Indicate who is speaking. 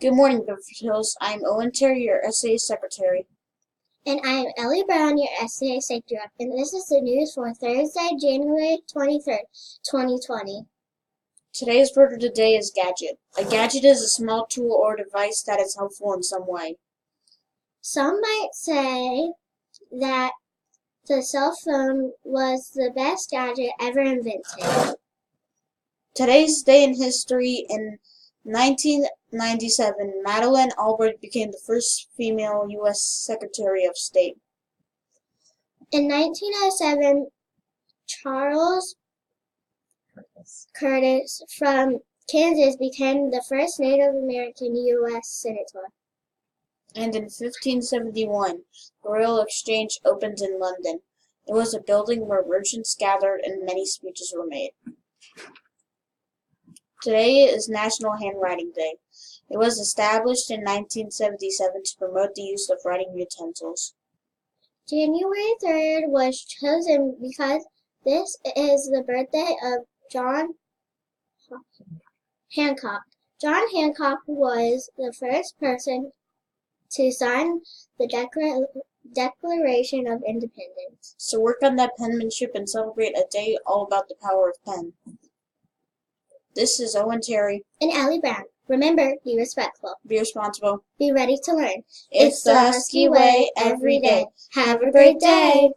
Speaker 1: Good morning, Bedford Hills. I'm Owen Terry, your SA Secretary.
Speaker 2: And I am Ellie Brown, your SCA Safety Rep, and this is the news for Thursday, January 23rd, 2020.
Speaker 1: Today's word of the day is gadget. A gadget is a small tool or device that is helpful in some way.
Speaker 2: Some might say that the cell phone was the best gadget ever invented.
Speaker 1: Today's day in history: in 1997, Madeleine Albright became the first female U.S. Secretary of State.
Speaker 2: In 1907, Charles Curtis from Kansas became the first Native American U.S. Senator.
Speaker 1: And in 1571, the Royal Exchange opened in London. It was a building where merchants gathered and many speeches were made. Today is National Handwriting Day. It was established in 1977 to promote the use of writing utensils.
Speaker 2: January 3rd was chosen because this is the birthday of John Hancock. John Hancock was the first person to sign the Declaration of Independence.
Speaker 1: So work on that penmanship and celebrate a day all about the power of pen. This is Owen Terry.
Speaker 2: And Ellie Brown. Remember, be respectful.
Speaker 1: Be responsible.
Speaker 2: Be ready to learn.
Speaker 1: It's the Husky way every day. Have a great day.